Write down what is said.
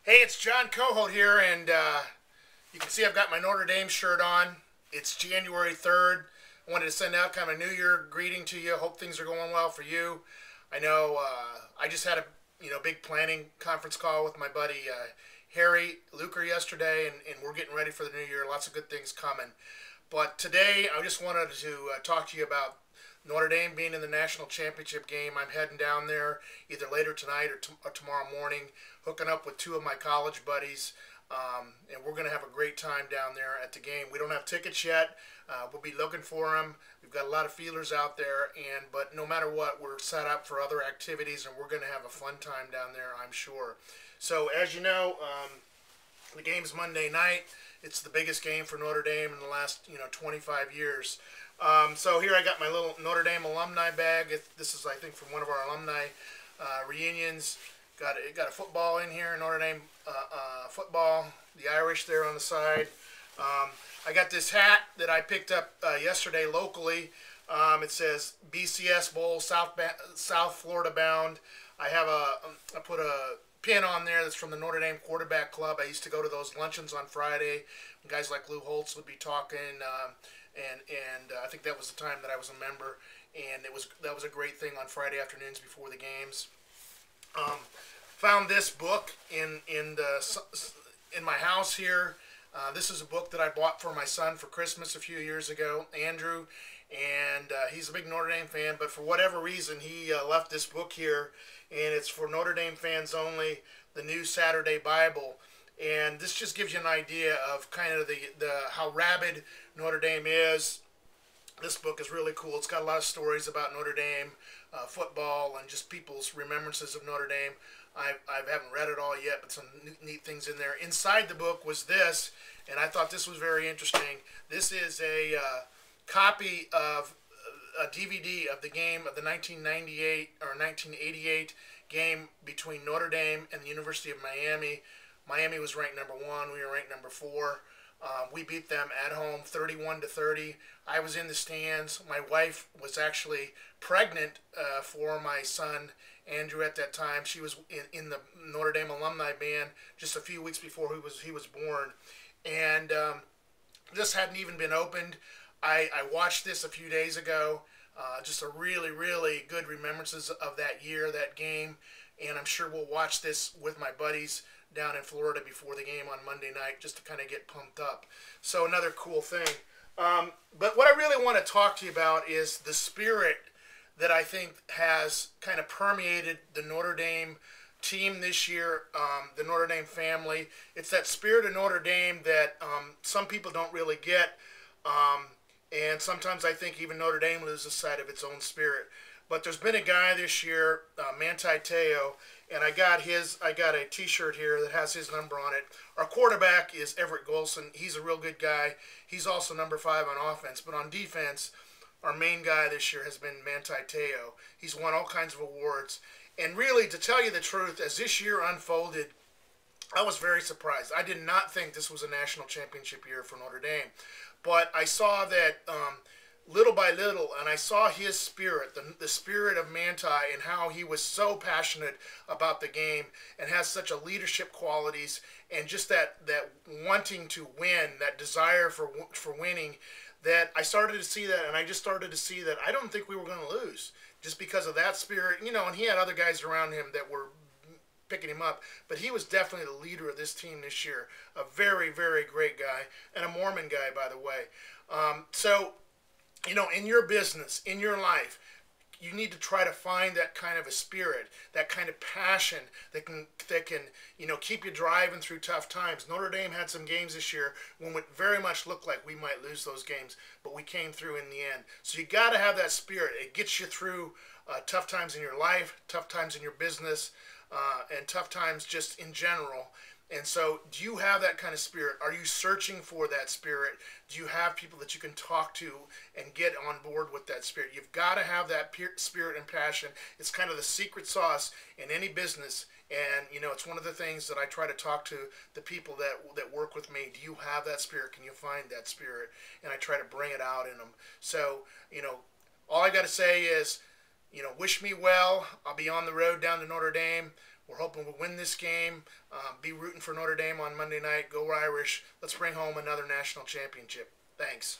Hey, it's John Cohoat here, and you can see I've got my Notre Dame shirt on. It's January 3rd. I wanted to send out kind of a New Year greeting to you. Hope things are going well for you. I know I just had a big planning conference call with my buddy Harry Luker yesterday, and we're getting ready for the new year. Lots of good things coming. But today, I just wanted to talk to you about Notre Dame being in the national championship game. I'm heading down there either later tonight or tomorrow morning, hooking up with two of my college buddies, and we're going to have a great time down there at the game. We don't have tickets yet. We'll be looking for them. We've got a lot of feelers out there, but no matter what, we're set up for other activities, and we're going to have a fun time down there, I'm sure. So, as you know, the game's Monday night. It's the biggest game for Notre Dame in the last 25 years. So here I got my little Notre Dame alumni bag. This is, I think, from one of our alumni reunions. Got a football in here, Notre Dame football. The Irish there on the side. I got this hat that I picked up yesterday locally. It says BCS Bowl South Florida bound. I put a pin on there that's from the Notre Dame Quarterback Club. I used to go to those luncheons on Friday. Guys like Lou Holtz would be talking, and I think that was the time that I was a member, and that was a great thing on Friday afternoons before the games. Found this book in my house here. This is a book that I bought for my son for Christmas a few years ago, Andrew, and he's a big Notre Dame fan, but for whatever reason he left this book here, and it's for Notre Dame fans only, the New Saturday Bible. And this just gives you an idea of kind of the how rabid Notre Dame is. This book is really cool. It's got a lot of stories about Notre Dame football and just people's remembrances of Notre Dame. I haven't read it all yet, but some neat things in there. Inside the book was this, and I thought this was very interesting. This is a copy of a DVD of the game of the 1998 or 1988 game between Notre Dame and the University of Miami. Miami was ranked number 1. We were ranked number 4. We beat them at home 31-30. I was in the stands. My wife was actually pregnant for my son Andrew at that time. She was in the Notre Dame alumni band just a few weeks before he was born, and this hadn't even been opened. I watched this a few days ago. Just a really, really good remembrances of that year, that game, and I'm sure we'll watch this with my buddies down in Florida before the game on Monday night just to kind of get pumped up. So another cool thing. But what I really want to talk to you about is the spirit that I think has kind of permeated the Notre Dame team this year, the Notre Dame family. It's that spirit of Notre Dame that some people don't really get, and sometimes I think even Notre Dame loses sight of its own spirit. But there's been a guy this year, Manti Spirit, and I got a T-shirt here that has his number on it. Our quarterback is Everett Golson. He's a real good guy. He's also number 5 on offense, but on defense, our main guy this year has been Manti Spirit. He's won all kinds of awards, and really, to tell you the truth, as this year unfolded, I was very surprised. I did not think this was a national championship year for Notre Dame, but I saw that little by little, and I saw his spirit, the spirit of Manti, and how he was so passionate about the game and has such a leadership qualities and just that wanting to win, that desire for winning, that I started to see that, and I just started to see that I don't think we were going to lose just because of that spirit, and he had other guys around him that were picking him up, but he was definitely the leader of this team this year. A very, very great guy, and a Mormon guy, by the way. So, in your business, in your life, you need to try to find that kind of a spirit, that kind of passion that can keep you driving through tough times. Notre Dame had some games this year when it very much looked like we might lose those games, but we came through in the end. So you got to have that spirit. It gets you through tough times in your life, tough times in your business, and tough times just in general. And so, do you have that kind of spirit? Are you searching for that spirit? Do you have people that you can talk to and get on board with that spirit? You've got to have that spirit and passion. It's kind of the secret sauce in any business. And, it's one of the things that I try to talk to the people that work with me. Do you have that spirit? Can you find that spirit? And I try to bring it out in them. So, all I got to say is, wish me well. I'll be on the road down to Notre Dame. We're hoping we'll win this game. Be rooting for Notre Dame on Monday night. Go Irish. Let's bring home another national championship. Thanks.